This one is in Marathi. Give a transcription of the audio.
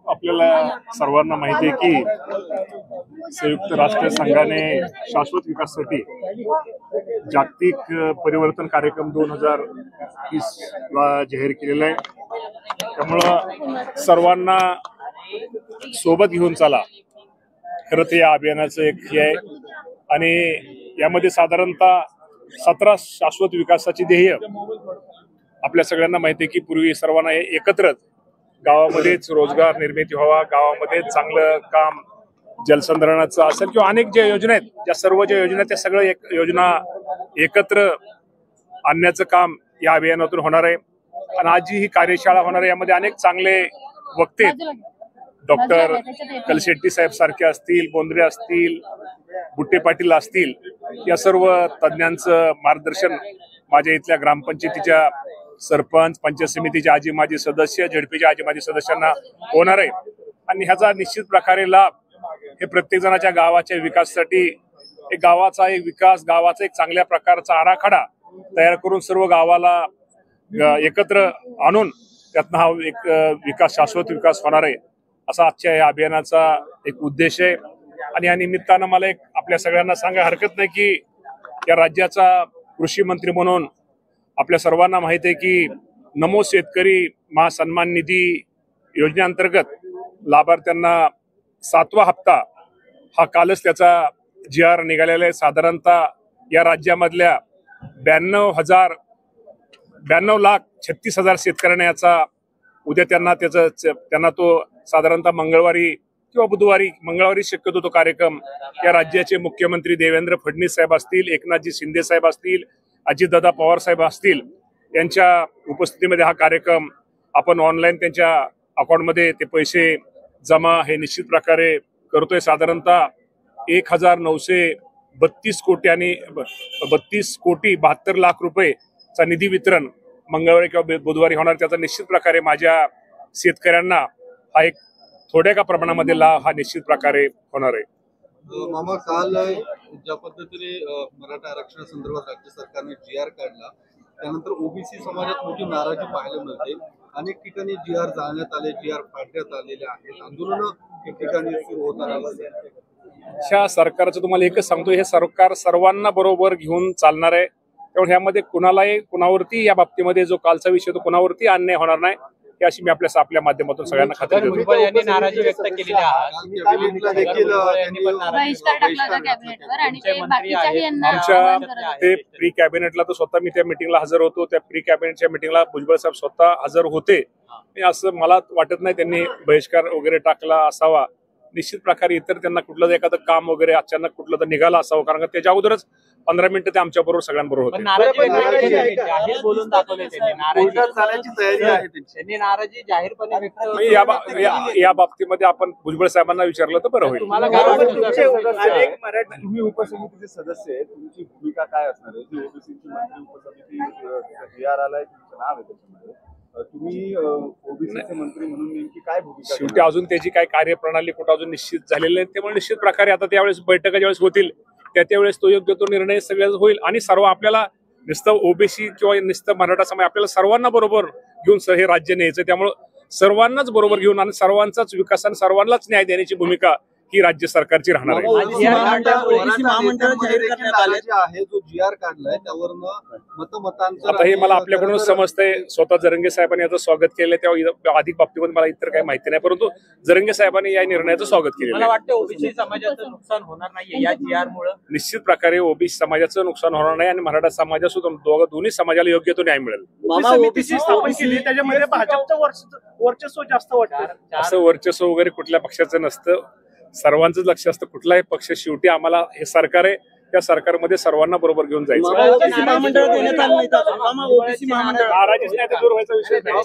आपल्याला सर्वांना माहिती आहे की संयुक्त राष्ट्र संघाने शाश्वत विकासासाठी जागतिक परिवर्तन कार्यक्रम 2030 ला जाहीर केलेला आहे। त्यामुळे सर्वांना सोबत घेऊन चला, खरं तर या अभियानाचं एक हे आहे आणि यामध्ये साधारणतः 17 शाश्वत विकासाची ध्येय आपल्या सगळ्यांना माहिती आहे की पूर्वी सर्वांना एकत्र गावामध्येच रोजगार निर्मिती व्हावा, गावामध्ये चांगलं काम जलसंधारणाचं असेल किंवा अनेक ज्या योजना आहेत, त्या सर्व ज्या योजना त्या सगळं योजना एकत्र आणण्याचं काम या अभियानातून होणार आहे। आणि आज जी ही कार्यशाळा होणार आहे यामध्ये अनेक चांगले वक्ते, डॉक्टर कलशेट्टी साहेब सारखे असतील, बोंद्रे असतील, बुट्टे पाटील असतील, या सर्व तज्ञांचं मार्गदर्शन माझ्या इथल्या ग्रामपंचायतीच्या सरपंच, पंचायत समितीचे आजी माजी सदस्य, झडपीचे आजी माजी सदस्यांना होणार आहे। आणि ह्याचा निश्चित प्रकारे लाभ हे प्रत्येक जणाच्या गावाच्या विकासासाठी, एक गावाचा एक विकास, गावाचा एक चांगल्या प्रकारचा आराखडा तयार करून सर्व गावाला एकत्र आणून त्यातनं हा एक विकास, शाश्वत विकास होणार आहे, असा आजच्या या अभियानाचा एक उद्देश आहे। आणि या निमित्तानं मला एक आपल्या सगळ्यांना सांगायला हरकत नाही की या राज्याचा कृषी मंत्री म्हणून आपल्या सर्वांना माहिती आहे की नमो शेतकरी महासन्मान निधी योजनेअंतर्गत लाभार्थ्यांना 7वा हप्ता हा कालच त्याचा GR निघालेला आहे। साधारणतः या राज्यामधल्या 92,36,000 शेतकऱ्यांना याचा उद्या त्यांना तो साधारणतः मंगळवारी किंवा बुधवारी, मंगळवारी शक्यतो तो कार्यक्रम या राज्याचे मुख्यमंत्री देवेंद्र फडणवीस साहेब असतील, एकनाथजी शिंदे साहेब असतील, अजितदादा पवार साहेब असतील, यांच्या उपस्थितीमध्ये हा कार्यक्रम आपण ऑनलाईन त्यांच्या अकाउंटमध्ये ते पैसे जमा हे निश्चित प्रकारे करतोय। साधारणतः 1,932 कोटी आणि 32 कोटी 72 लाख रुपयेचा निधी वितरण मंगळवारी किंवा बुधवारी होणार। त्याचा निश्चित प्रकारे माझ्या शेतकऱ्यांना हा एक थोड्या का प्रमाणामध्ये लाभ हा निश्चित प्रकारे होणार आहे। मामा, काल ज्या पद्धतीने मराठा आरक्षणासंदर्भात राज्य सरकारने GR काढला, त्यानंतर ओबीसी समाजात मोठी नाराजी पाहायला मिळते। अनेक ठिकाणी GR जाळण्यात आले, GR फाडण्यात आलेले आहेत, आंदोलन ठिकाणी सुरू होणार। ह्या सरकारचं तुम्हाला एकच सांगतो, हे सरकार सर्वांना बरोबर घेऊन चालणार आहे। त्यामुळे ह्यामध्ये कुणावरती या बाबतीमध्ये जो कालचा विषय तो कुणावरती अन्याय होणार नाही, ही अशी मी आपल्या माध्यमातून सगळ्यांना खात्री देतो। यांनी नाराजी व्यक्त केलेली आहे। आमच्या ते प्री कॅबिनेटला तर स्वतः मी त्या मीटिंगला हजर होतो, त्या प्री कॅबिनेटच्या मीटिंगला भुजबळ साहेब स्वतः हजर होते। असं मला वाटत नाही त्यांनी बहिष्कार वगैरे टाकला असावा। निश्चित प्रकारे इतर त्यांना कुठलं एखादं काम वगैरे अचानक कुठलं तर निघालं असावं, कारण त्याच्या अगोदरच 15 मिनिटं ते आमच्या बरोबर सगळ्यांबरोबर होते। या बाबतीमध्ये आपण भुजबळ साहेबांना विचारलं तर बरं होईल। तुम्ही उपसमितीचे सदस्य आहे, तुमची भूमिका काय असणार आहे? जी ओबीसीची मंत्री उपसमिती GR आलाय, तुमचं नाव आहे त्याच्यामध्ये, तुम्ही ओबीसीचे मंत्री म्हणून नेमकी काय भूमिका? शेवटी अजून त्याची काय कार्यप्रणाली कुठं अजून निश्चित झालेली आहे, त्यामुळे निश्चित प्रकारे आता त्यावेळेस बैठका ज्यावेळेस होतील त्यावेळेस तो योग्य तो निर्णय सगळ्याच होईल। आणि सर्व आपल्याला नुसतं ओबीसी किंवा नुसतं मराठा समाज, आपल्याला सर्वांना बरोबर घेऊन हे राज्य न्यायचं, त्यामुळे सर्वांनाच बरोबर घेऊन आणि सर्वांचाच विकास आणि सर्वांनाच न्याय देण्याची भूमिका ही राज्य सरकारची राहणार आहे। आता हे मला आपल्याकडून समजतंय, स्वतः जरंगे साहेबांनी याचं स्वागत केलं, तेव्हा अधिक बाबतीमध्ये मला इतर काही माहिती नाही, परंतु जरंगे साहेबांनी या निर्णयाचं स्वागत केलेलं आहे। मला वाटतं ओबीसी समाजाचं नुकसान होणार नाही या GR मुळे। निश्चित प्रकारे ओबीसी समाजाचं नुकसान होणार नाही आणि मराठा समाजासुद्धा दोन्ही समाजाला योग्य तो न्याय मिळेल। त्याच्यामध्ये भाजपचं वर्चस्व जास्त वाटतं। असं वर्चस्व वगैरे कुठल्या पक्षाचं नसतं, सर्वांचं लक्ष असतं। कुठलाही पक्ष, शेवटी आम्हाला हे सरकार आहे, त्या सरकारमध्ये सर्वांना बरोबर घेऊन जायचं। नाराजीच नाही तर दूर व्हायचा विषय नाही।